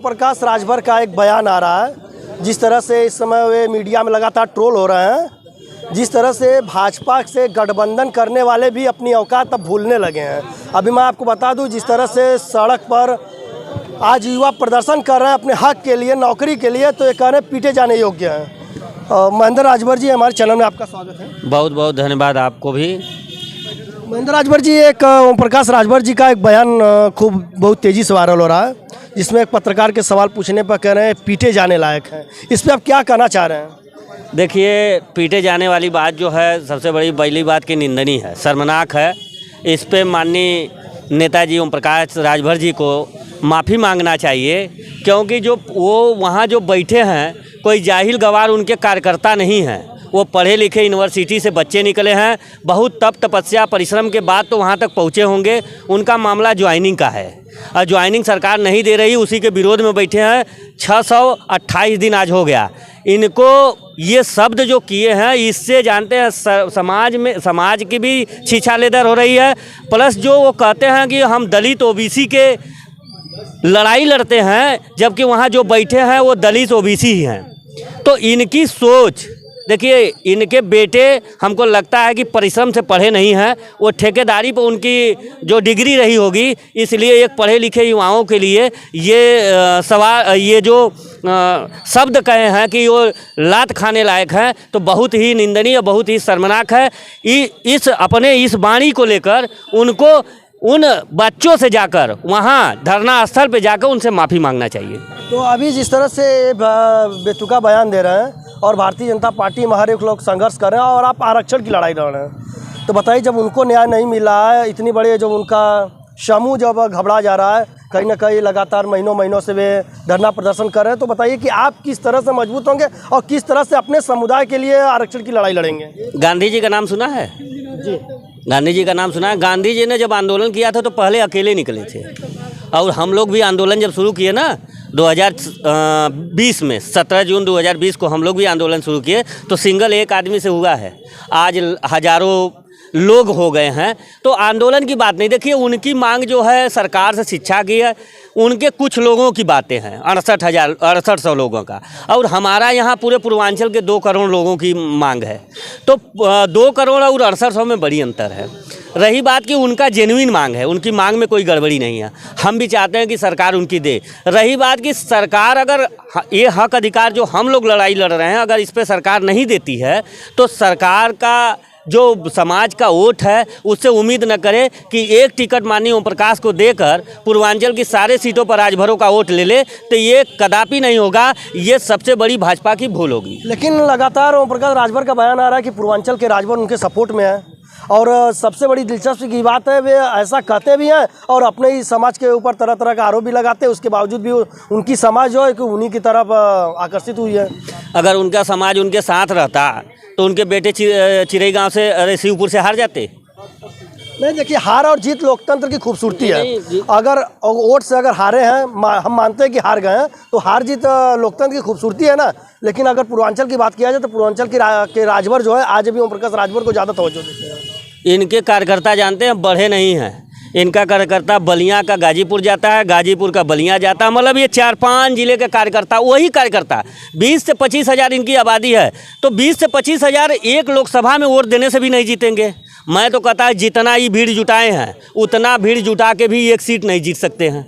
प्रकाश राजभर का एक बयान आ रहा है। जिस तरह से इस समय वे मीडिया में लगातार ट्रोल हो रहे हैं, जिस तरह से भाजपा से गठबंधन करने वाले भी अपनी औकात अब भूलने लगे हैं। अभी मैं आपको बता दूं, जिस तरह से सड़क पर आज युवा प्रदर्शन कर रहे हैं अपने हक के लिए, नौकरी के लिए, तो ये कह रहे पीटे जाने योग्य हैं। महेंद्र राजभर जी, हमारे चैनल में आपका स्वागत है। बहुत बहुत धन्यवाद आपको भी। महेंद्र राजभर जी, एक ओम प्रकाश राजभर जी का एक बयान बहुत तेज़ी से वायरल हो रहा है, जिसमें एक पत्रकार के सवाल पूछने पर कह रहे हैं पीटे जाने लायक हैं। इस पर आप क्या कहना चाह रहे हैं? देखिए, पीटे जाने वाली बात जो है सबसे बड़ी पहली बात की निंदनीय है, शर्मनाक है। इस पे माननीय नेताजी ओम प्रकाश राजभर जी को माफ़ी मांगना चाहिए, क्योंकि जो वो वहाँ जो बैठे हैं कोई जाहिल गवार उनके कार्यकर्ता नहीं हैं। वो पढ़े लिखे यूनिवर्सिटी से बच्चे निकले हैं, बहुत तप तपस्या परिश्रम के बाद तो वहाँ तक पहुँचे होंगे। उनका मामला ज्वाइनिंग का है और ज्वाइनिंग सरकार नहीं दे रही, उसी के विरोध में बैठे हैं। 628 दिन आज हो गया। इनको ये शब्द जो किए हैं, इससे जानते हैं समाज की भी छीछालेदर हो रही है। प्लस जो वो कहते हैं कि हम दलित ओबीसी के लड़ाई लड़ते हैं, जबकि वहाँ जो बैठे हैं वो दलित ओबीसी ही हैं। तो इनकी सोच देखिए, इनके बेटे हमको लगता है कि परिश्रम से पढ़े नहीं हैं, वो ठेकेदारी पर उनकी जो डिग्री रही होगी, इसलिए एक पढ़े लिखे युवाओं के लिए ये जो शब्द कहे हैं कि वो लात खाने लायक हैं, तो बहुत ही निंदनीय, बहुत ही शर्मनाक है। इस वाणी को लेकर उनको उन बच्चों से जाकर वहाँ धरना स्थल पे जाकर उनसे माफ़ी मांगना चाहिए। तो अभी जिस तरह से बेतुका बयान दे रहे हैं और भारतीय जनता पार्टी में हर एक लोग संघर्ष कर रहे हैं और आप आरक्षण की लड़ाई लड़ रहे हैं, तो बताइए, जब उनको न्याय नहीं मिला है, इतनी बड़ी जब उनका समूह जब घबरा जा रहा है, कहीं ना कहीं लगातार महीनों से वे धरना प्रदर्शन कर रहे हैं, तो बताइए कि आप किस तरह से मजबूत होंगे और किस तरह से अपने समुदाय के लिए आरक्षण की लड़ाई लड़ेंगे? गांधी जी का नाम सुना है? जी, गांधी जी का नाम सुना है। गांधी जी ने जब आंदोलन किया था तो पहले अकेले निकले थे, और हम लोग भी आंदोलन जब शुरू किए ना 2020 में, 17 जून 2020 को हम लोग भी आंदोलन शुरू किए, तो सिंगल एक आदमी से हुआ है, आज हजारों लोग हो गए हैं। तो आंदोलन की बात नहीं, देखिए उनकी मांग जो है सरकार से शिक्षा की है, उनके कुछ लोगों की बातें हैं, 6800 लोगों का, और हमारा यहाँ पूरे पूर्वांचल के 2 करोड़ लोगों की मांग है। तो 2 करोड़ और 6800 में बड़ी अंतर है। रही बात कि उनका जेन्युइन मांग है, उनकी मांग में कोई गड़बड़ी नहीं है, हम भी चाहते हैं कि सरकार उनकी दे। रही बात कि सरकार अगर ये हक अधिकार जो हम लोग लड़ाई लड़ रहे हैं, अगर इस पर सरकार नहीं देती है, तो सरकार का जो समाज का वोट है उससे उम्मीद न करे कि एक टिकट माननीय ओम प्रकाश को देकर पूर्वांचल की सारे सीटों पर राजभरों का वोट ले ले, तो ये कदापि नहीं होगा। ये सबसे बड़ी भाजपा की भूल होगी। लेकिन लगातार ओम प्रकाश राजभर का बयान आ रहा है कि पूर्वांचल के राजभर उनके सपोर्ट में है, और सबसे बड़ी दिलचस्पी की बात है, वे ऐसा कहते भी हैं और अपने ही समाज के ऊपर तरह तरह का आरोप भी लगाते हैं। उसके बावजूद भी उनकी समाज जो है कि उन्हीं की तरफ आकर्षित हुई है। अगर उनका समाज उनके साथ रहता तो उनके बेटे चिरई गांव से शिवपुर से हार जाते। नहीं, देखिए, हार और जीत लोकतंत्र की खूबसूरती है। अगर वोट से अगर हारे हैं, हम मानते हैं कि हार गए हैं, तो हार जीत लोकतंत्र की खूबसूरती है ना। लेकिन अगर पूर्वांचल की बात किया जाए तो पूर्वांचल के राजभर जो है आज भी ओम प्रकाश राजभर को ज़्यादा तवज्जो देते हैं। इनके कार्यकर्ता जानते हैं बढ़े नहीं हैं। इनका कार्यकर्ता बलिया का गाजीपुर जाता है, गाजीपुर का बलिया जाता है, मतलब ये 4-5 जिले के कार्यकर्ता, वही कार्यकर्ता। 20 से 25 हज़ार इनकी आबादी है, तो 20 से 25 हज़ार एक लोकसभा में वोट देने से भी नहीं जीतेंगे। मैं तो कहता है जितना ही भीड़ जुटाए हैं, उतना भीड़ जुटा के भी एक सीट नहीं जीत सकते हैं।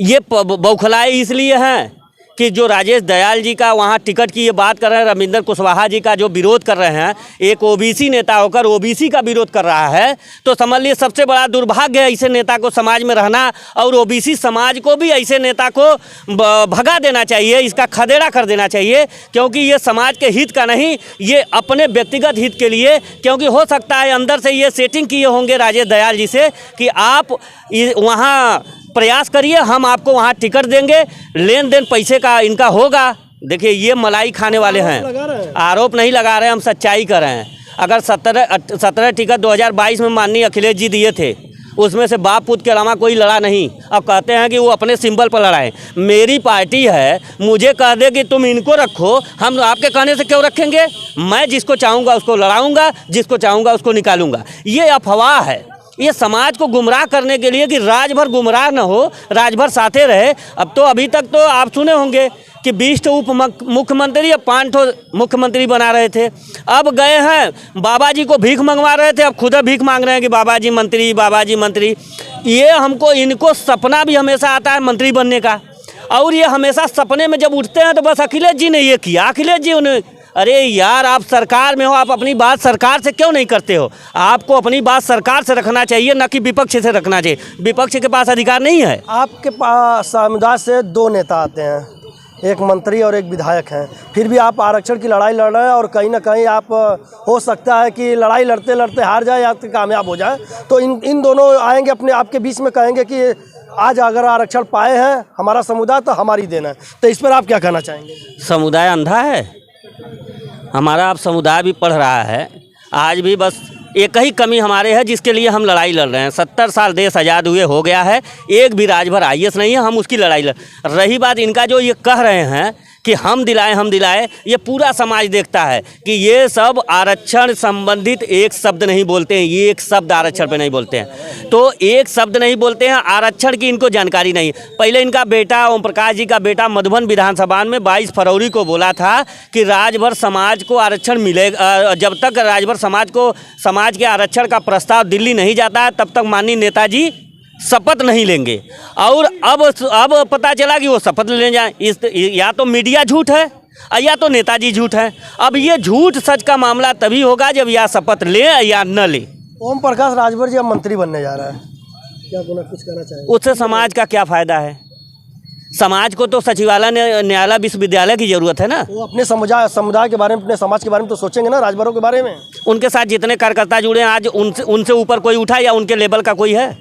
ये बौखलाए इसलिए हैं कि जो राजेश दयाल जी का वहाँ टिकट की ये बात कर रहे हैं, रविंदर कुशवाहा जी का जो विरोध कर रहे हैं, एक ओबीसी नेता होकर ओबीसी का विरोध कर रहा है, तो समझ लिए सबसे बड़ा दुर्भाग्य है ऐसे नेता को समाज में रहना, और ओबीसी समाज को भी ऐसे नेता को भगा देना चाहिए, इसका खदेड़ा कर देना चाहिए, क्योंकि ये समाज के हित का नहीं, ये अपने व्यक्तिगत हित के लिए। क्योंकि हो सकता है अंदर से ये सेटिंग किए होंगे राजेश दयाल जी से कि आप वहाँ प्रयास करिए, हम आपको वहाँ टिकट देंगे, लेन देन पैसे का इनका होगा। देखिए, ये मलाई खाने वाले हैं, आरोप नहीं लगा रहे, हम सच्चाई कर रहे हैं। अगर 17 टिकट 2022 में माननीय अखिलेश जी दिए थे, उसमें से बाप पुत के अलावा कोई लड़ा नहीं। अब कहते हैं कि वो अपने सिंबल पर लड़ाए। मेरी पार्टी है, मुझे कह दे कि तुम इनको रखो, हम आपके कहने से क्यों रखेंगे? मैं जिसको चाहूँगा उसको लड़ाऊँगा, जिसको चाहूँगा उसको निकालूँगा। ये अफवाह है, ये समाज को गुमराह करने के लिए कि राजभर गुमराह न हो, राजभर साथे रहे। अब तो अभी तक तो आप सुने होंगे कि 20 उप मुख्यमंत्री या 5 मुख्यमंत्री बना रहे थे। अब गए हैं बाबा जी को भीख मंगवा रहे थे, अब खुद भीख मांग रहे हैं कि बाबा जी मंत्री, बाबा जी मंत्री। ये इनको सपना भी हमेशा आता है मंत्री बनने का, और ये हमेशा सपने में जब उठते हैं तो बस अखिलेश जी ने ये किया, अखिलेश जी उन्हें। अरे यार, आप सरकार में हो, आप अपनी बात सरकार से क्यों नहीं करते हो? आपको अपनी बात सरकार से रखना चाहिए, न कि विपक्ष से रखना चाहिए। विपक्ष के पास अधिकार नहीं है। आपके पास समुदाय से 2 नेता आते हैं, एक मंत्री और एक विधायक हैं, फिर भी आप आरक्षण की लड़ाई लड़ रहे हैं, और कहीं ना कहीं आप हो सकता है कि लड़ाई लड़ते लड़ते हार जाए या कामयाब हो जाए। तो इन दोनों आएंगे अपने आपके बीच में, कहेंगे कि आज अगर आरक्षण पाए हैं हमारा समुदाय तो हमारी देना है। तो इस पर आप क्या कहना चाहेंगे? समुदाय अंधा है हमारा, अब समुदाय भी पढ़ रहा है। आज भी बस एक ही कमी हमारे है जिसके लिए हम लड़ाई लड़ रहे हैं। 70 साल देश आज़ाद हुए हो गया है, एक भी राजभर IAS नहीं है, हम उसकी लड़ाई लड़। रही बात इनका जो ये कह रहे हैं कि हम दिलाए, ये पूरा समाज देखता है कि ये सब आरक्षण संबंधित एक शब्द नहीं बोलते हैं, ये एक शब्द आरक्षण पे नहीं बोलते हैं। तो एक शब्द नहीं बोलते हैं, आरक्षण की इनको जानकारी नहीं। पहले इनका बेटा ओम प्रकाश जी का बेटा मधुबन विधानसभा में 22 फरवरी को बोला था कि राजभर समाज को आरक्षण मिलेगा। जब तक राजभर समाज के आरक्षण का प्रस्ताव दिल्ली नहीं जाता है तब तक माननीय नेताजी शपथ नहीं लेंगे। और अब पता चला कि वो शपथ लेने जाए। या तो मीडिया झूठ है या तो नेताजी झूठ है। अब ये झूठ सच का मामला तभी होगा जब या शपथ ले या न ले। ओम प्रकाश राजभर जी अब मंत्री बनने जा रहा है, क्या कुछ कहना चाहेंगे? उससे समाज का क्या फ़ायदा है? समाज को तो सचिवालय न्यायालय विश्वविद्यालय की ज़रूरत है ना। वो अपने समुदाय के बारे में, अपने समाज के बारे में तो सोचेंगे ना, राजभरों के बारे में। उनके साथ जितने कार्यकर्ता जुड़े हैं आज उनसे ऊपर कोई उठा या उनके लेवल का कोई है?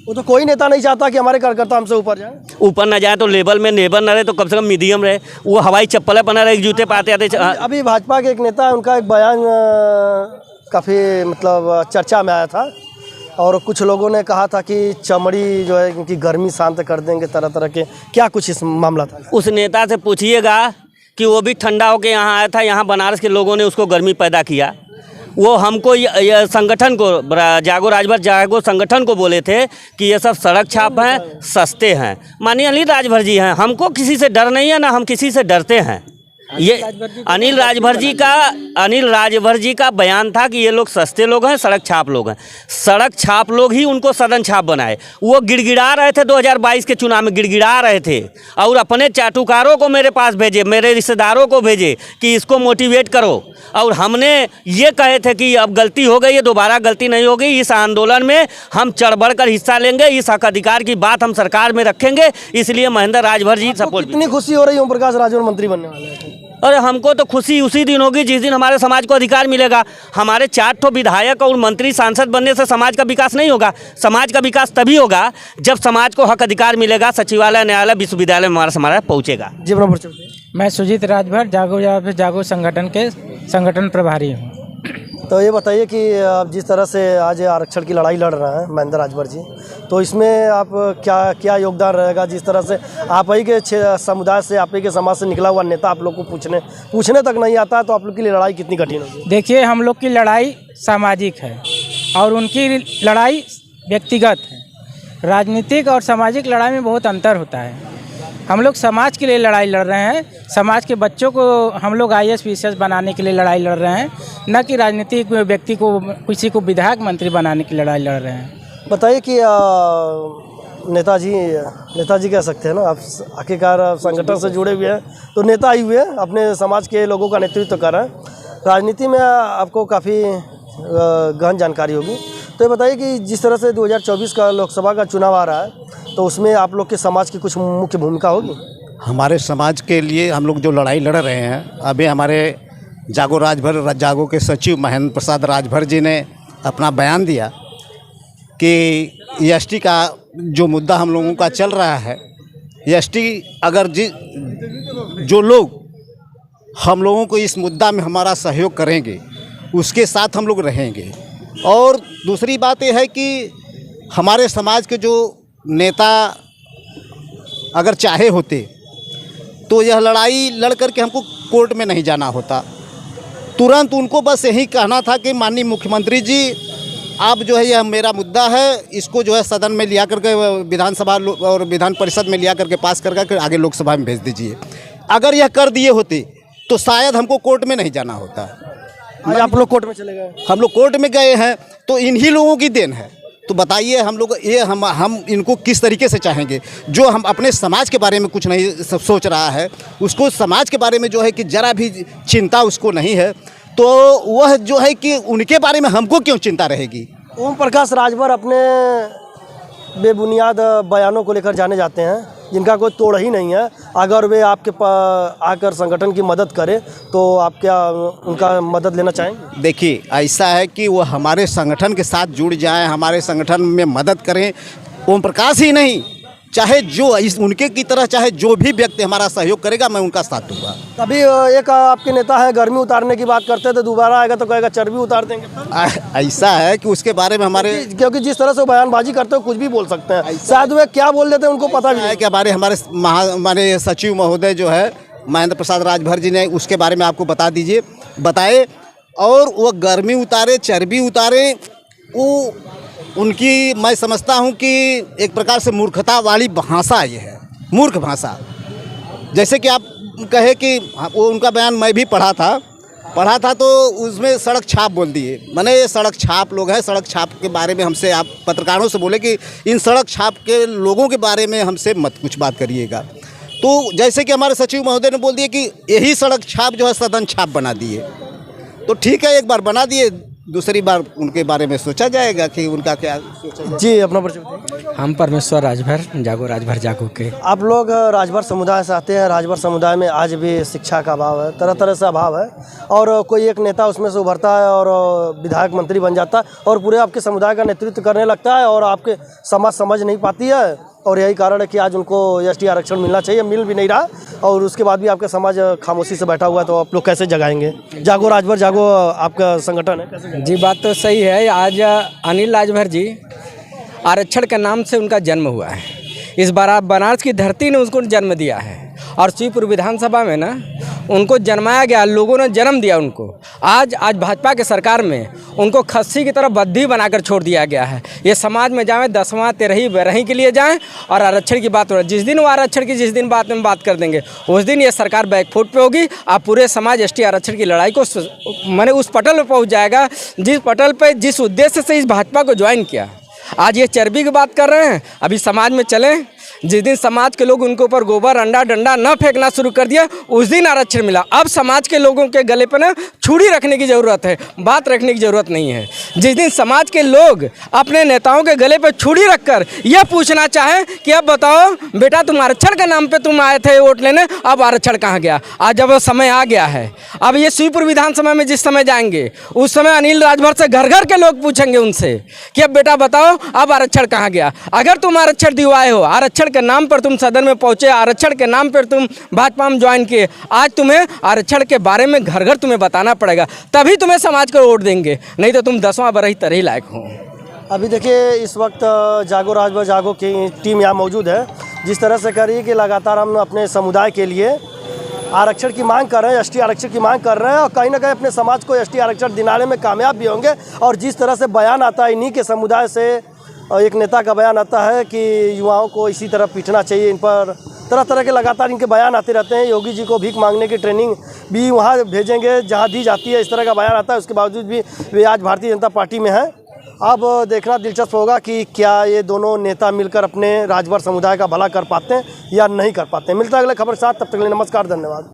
वो तो कोई नेता नहीं चाहता कि हमारे कार्यकर्ता हमसे ऊपर जाए। ऊपर न जाए तो लेवल में नेबर न रहे तो कम से कम मीडियम रहे। वो हवाई चप्पलें पहना रहे, जूते पाते आते। अभी भाजपा के एक नेता है, उनका एक बयान काफ़ी मतलब चर्चा में आया था, और कुछ लोगों ने कहा था कि चमड़ी जो है इनकी गर्मी शांत कर देंगे, तरह तरह के। क्या कुछ इस मामला था? उस नेता से पूछिएगा कि वो भी ठंडा होकर यहाँ आया था, यहाँ बनारस के लोगों ने उसको गर्मी पैदा किया। वो हमको संगठन को, जागो राजभर जागो संगठन को बोले थे कि ये सब सड़क छाप हैं, सस्ते हैं। माननीय अनिल राजभर जी हैं, हमको किसी से डर नहीं है, ना हम किसी से डरते हैं। ये अनिल राजभर जी का बयान था कि ये लोग सस्ते लोग हैं, सड़क छाप लोग हैं। सड़क छाप लोग ही उनको सदन छाप बनाए। वो गिड़गिड़ा रहे थे 2022 के चुनाव में, गिड़गिड़ा रहे थे, और अपने चाटुकारों को मेरे पास भेजे, मेरे रिश्तेदारों को भेजे कि इसको मोटिवेट करो। और हमने ये कहे थे कि अब गलती हो गई है, दोबारा गलती नहीं होगी। इस आंदोलन में हम चढ़ बढ़ कर हिस्सा लेंगे, इस हक अधिकार की बात हम सरकार में रखेंगे। इसलिए महेंद्र राजभर जी सपोर्ट। कितनी खुशी हो रही है ओम प्रकाश राजभर मंत्री बनने वाले हैं? अरे हमको तो खुशी उसी दिन होगी जिस दिन हमारे समाज को अधिकार मिलेगा। हमारे 4 विधायक और मंत्री सांसद बनने से समाज का विकास नहीं होगा। समाज का विकास तभी होगा जब समाज को हक अधिकार मिलेगा, सचिवालय न्यायालय विश्वविद्यालय में हमारा समाज पहुँचेगा। जी बराबर। मैं सुजीत राजभर जागो संगठन के संगठन प्रभारी हूँ। तो ये बताइए कि आप जिस तरह से आज आरक्षण की लड़ाई लड़ रहे हैं महेंद्र राजभर जी, तो इसमें आप क्या योगदान रहेगा? जिस तरह से आप ही के समुदाय से, आप ही के समाज से निकला हुआ नेता आप लोग को पूछने तक नहीं आता, तो आप लोग की लड़ाई कितनी कठिन होगी? देखिए, हम लोग की लड़ाई सामाजिक है और उनकी लड़ाई व्यक्तिगत है। राजनीतिक और सामाजिक लड़ाई में बहुत अंतर होता है। हम लोग समाज के लिए लड़ाई लड़ रहे हैं, समाज के बच्चों को हम लोग IAS PCS बनाने के लिए लड़ाई लड़ रहे हैं, न कि राजनीतिक व्यक्ति को, किसी को विधायक मंत्री बनाने की लड़ाई लड़ रहे हैं। बताइए कि नेताजी कह सकते हैं ना, आप आखिरकार संगठन से जुड़े हुए हैं तो नेता ही हुए, अपने समाज के लोगों का नेतृत्व कर रहे हैं। राजनीति में आपको काफ़ी गहन जानकारी होगी, तो ये बताइए कि जिस तरह से 2024 का लोकसभा का चुनाव आ रहा है, तो उसमें आप लोग के समाज की कुछ मुख्य भूमिका होगी? हमारे समाज के लिए हम लोग जो लड़ाई लड़ रहे हैं, अभी हमारे जागो के सचिव महेंद्र प्रसाद राजभर जी ने अपना बयान दिया कि ST का जो मुद्दा हम लोगों का चल रहा है, ST अगर जो लोग हम लोगों को इस मुद्दा में हमारा सहयोग करेंगे उसके साथ हम लोग रहेंगे। और दूसरी बात यह है कि हमारे समाज के जो नेता अगर चाहे होते तो यह लड़ाई लड़ करके हमको कोर्ट में नहीं जाना होता। तुरंत उनको बस यही कहना था कि माननीय मुख्यमंत्री जी अब जो है यह मेरा मुद्दा है, इसको जो है सदन में लिया करके विधानसभा और विधान परिषद में लिया करके पास करके आगे लोकसभा में भेज दीजिए। अगर यह कर दिए होते तो शायद हमको कोर्ट में नहीं जाना होता। आज आप लोग कोर्ट में चले गए। हम लोग कोर्ट में गए हैं तो इन्हीं लोगों की देन है। तो बताइए हम लोग ये हम इनको किस तरीके से चाहेंगे। जो हम अपने समाज के बारे में कुछ नहीं सोच रहा है, उसको समाज के बारे में जो है कि ज़रा भी चिंता उसको नहीं है, तो वह जो है कि उनके बारे में हमको क्यों चिंता रहेगी। ओम प्रकाश राजभर अपने बेबुनियाद बयानों को लेकर जाने जाते हैं, जिनका कोई तोड़ ही नहीं है। अगर वे आपके आकर संगठन की मदद करें तो आप क्या उनका मदद लेना चाहेंगे? देखिए, ऐसा है कि वो हमारे संगठन के साथ जुड़ जाएं, हमारे संगठन में मदद करें। ओम प्रकाश ही नहीं, चाहे जो उनके की तरह चाहे जो भी व्यक्ति हमारा सहयोग करेगा, मैं उनका साथ दूंगा। अभी एक आपके नेता है, गर्मी उतारने की बात करते थे, दोबारा आएगा तो कहेगा चर्बी उतार देंगे। ऐसा है कि उसके बारे में हमारे, क्योंकि जिस तरह से वो बयानबाजी करते हो कुछ भी बोल सकते हैं, शायद वे क्या बोल देते हैं उनको पता भी है नहीं। कि हमारे सचिव महोदय जो है महेंद्र प्रसाद राजभर जी ने उसके बारे में आपको बताए। और वो गर्मी उतारे, चर्बी उतारे, वो उनकी मैं समझता हूँ कि एक प्रकार से मूर्खता वाली भाषा ये है, मूर्ख भाषा। जैसे कि आप कहे कि वो उनका बयान मैं भी पढ़ा था तो उसमें सड़क छाप बोल दिए। मैंने ये सड़क छाप लोग हैं, सड़क छाप के बारे में हमसे आप पत्रकारों से बोले कि इन सड़क छाप के लोगों के बारे में हमसे मत कुछ बात करिएगा। तो जैसे कि हमारे सचिव महोदय ने बोल दिया कि यही सड़क छाप जो है सदन छाप बना दिए, तो ठीक है, एक बार बना दिए, दूसरी बार उनके बारे में सोचा जाएगा कि उनका क्या सोचा जाएगा। जी, अपना परिचय बताइए। हम परमेश्वर राजभर राजभर जागो के। आप लोग राजभर समुदाय से आते हैं। राजभर समुदाय में आज भी शिक्षा का अभाव है, तरह तरह से अभाव है, और कोई एक नेता उसमें से उभरता है और विधायक मंत्री बन जाता है और पूरे आपके समुदाय का नेतृत्व करने लगता है, और आपके समाज समझ नहीं पाती है। और यही कारण है कि आज उनको एसटी आरक्षण मिलना चाहिए, मिल भी नहीं रहा, और उसके बाद भी आपका समाज खामोशी से बैठा हुआ है। तो आप लोग कैसे जगाएंगे? जागो राजभर जागो आपका संगठन है, कैसे जगाएंगे? जी, बात तो सही है। आज अनिल राजभर जी, आरक्षण के नाम से उनका जन्म हुआ है। इस बार बनारस की धरती ने उसको जन्म दिया है, और शिवपुर विधानसभा में ना उनको जन्माया गया, लोगों ने जन्म दिया उनको। आज भाजपा के सरकार में उनको खस्सी की तरह बद्धी बनाकर छोड़ दिया गया है। ये समाज में जाएँ 10वां 13वीं 12वीं के लिए जाएं, और आरक्षण की बात हो रही है। जिस दिन वो आरक्षण की बात में बात कर देंगे, उस दिन ये सरकार बैकफुट पे होगी। आप पूरे समाज एसटी आरक्षण की लड़ाई को मैंने उस पटल पर पहुँच जाएगा जिस पटल पर जिस उद्देश्य से इस भाजपा को ज्वाइन किया। आज ये चर्बी की बात कर रहे हैं, अभी समाज में चलें। जिस दिन समाज के लोग उनके ऊपर गोबर अंडा डंडा न फेंकना शुरू कर दिया, उस दिन आरक्षण मिला। अब समाज के लोगों के गले पर ना छुरी रखने की ज़रूरत है, बात रखने की ज़रूरत नहीं है। जिस दिन समाज के लोग अपने नेताओं के गले पर छुरी रखकर यह पूछना चाहें कि अब बताओ बेटा, तुम आरक्षण के नाम पे तुम आए थे वोट लेने, अब आरक्षण कहाँ गया? आज जब वो समय आ गया है, अब ये शिवपुर विधानसभा में जिस समय जाएंगे, उस समय अनिल राजभर से घर घर के लोग पूछेंगे उनसे कि अब बेटा बताओ, अब आरक्षण कहाँ गया? अगर तुम आरक्षण दिलवाए हो, आरक्षण के नाम पर तुम सदन में पहुंचे, आरक्षण के नाम पर तुम भाजपा में ज्वाइन किए, आज तुम्हें आरक्षण के बारे में घर घर तुम्हें बताना पड़ेगा, तभी तुम्हें समाज को वोट देंगे, नहीं तो तुम 10वां बरही तरह लायक हो। अभी देखिए, इस वक्त जागो राजभर जागो की टीम यहाँ मौजूद है। जिस तरह से करिए कि लगातार हम अपने समुदाय के लिए आरक्षण की मांग कर रहे हैं, एसटी आरक्षण की मांग कर रहे हैं, और कहीं ना कहीं अपने समाज को एसटी आरक्षण दिलाने में कामयाब भी होंगे। और जिस तरह से बयान आता है इन्हीं के समुदाय से, एक नेता का बयान आता है कि युवाओं को इसी तरह पीटना चाहिए, इन पर तरह तरह के लगातार इनके बयान आते रहते हैं। योगी जी को भीख मांगने की ट्रेनिंग भी वहाँ भेजेंगे जहाँ दी जाती है, इस तरह का बयान आता है। उसके बावजूद भी वे आज भारतीय जनता पार्टी में हैं। अब देखना दिलचस्प होगा कि क्या ये दोनों नेता मिलकर अपने राजभर समुदाय का भला कर पाते हैं या नहीं कर पाते हैं। मिलता है अगले खबर के साथ, तब तक के लिए नमस्कार, धन्यवाद।